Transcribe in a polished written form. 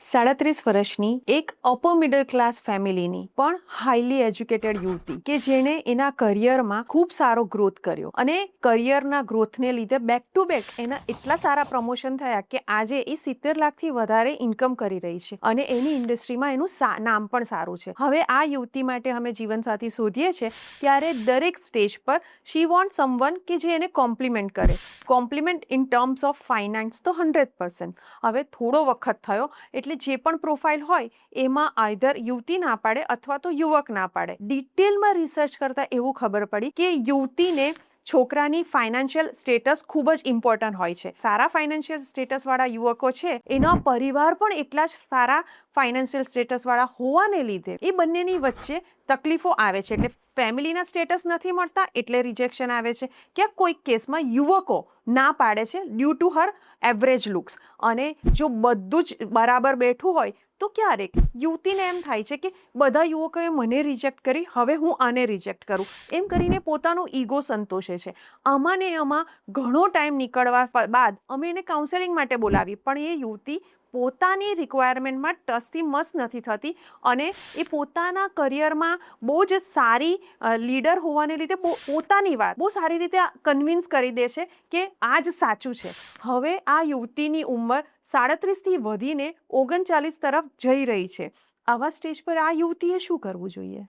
37 વર્ષની એક upper middle class ફેમિલીની પણ હાઈલી એજ્યુકેટેડ યુવતી કે જેણે એના કરિયરમાં ખૂબ સારો ગ્રોથ કર્યો અને કરિયરના ગ્રોથને લીધે બેક ટુ બેક એના એટલા સારા પ્રમોશન થયા કે આજે એ 70 લાખથી વધારે ઇન્કમ કરી રહી છે અને એની ઇન્ડસ્ટ્રીમાં એનું નામ પણ સારું છે. હવે આ યુવતી માટે અમે જીવનસાથી શોધીએ છીએ ત્યારે દરેક સ્ટેજ પર શી વોન્ટ સમવન કે જે એને કોમ્પ્લિમેન્ટ કરે. Compliment in terms of finance તો 100%. હવે થોડો વખત થયો એટલે જે પણ પ્રોફાઇલ હોય એમાં આઈધર યુવતી ના પાડે અથવા તો યુવક ના પાડે. ડિટેલમાં રિસર્ચ કરતા એવું ખબર પડી કે યુવતીને છોકરાની ફાઇનાન્શિયલ સ્ટેટસ ખૂબ જ ઇમ્પોર્ટન્ટ હોય છે. સારા ફાઇનાન્શિયલ સ્ટેટસવાળા યુવકો છે એનો પરિવાર પણ એટલા જ સારા ફાઇનાન્શિયલ સ્ટેટસવાળા હોવાને લીધે એ બંનેની વચ્ચે તકલીફો આવે છે. એટલે ફેમિલીના સ્ટેટસ નથી મળતા એટલે રિજેક્શન આવે છે. ક્યાંક કોઈક કેસમાં યુવકો ના પાડે છે due to her average looks. અને જો બધું જ બરાબર બેઠું હોય તો ક્યારેક યુવતીને એમ થાય છે કે બધા યુવકોએ મને રિજેક્ટ કરી, હવે હું આને રિજેક્ટ કરું. એમ કરીને પોતાનો ઈગો સંતોષે છે. આમાં ઘણો ટાઈમ નીકળવા બાદ અમે એને કાઉન્સેલિંગ માટે બોલાવી, પણ એ યુવતી પોતાની રિક્વાયરમેન્ટમાં ટસથી મસ નથી થતી અને એ પોતાના કરિયરમાં બહુ જ સારી લીડર હોવાને લીધે પોતાની વાત બહુ સારી રીતે કન્વિન્સ કરી દે છે કે આ જ સાચું છે. હવે આ યુવતીની ઉંમર 37થી વધીને 39 તરફ જઈ રહી છે. આવા સ્ટેજ પર આ યુવતીએ શું કરવું જોઈએ?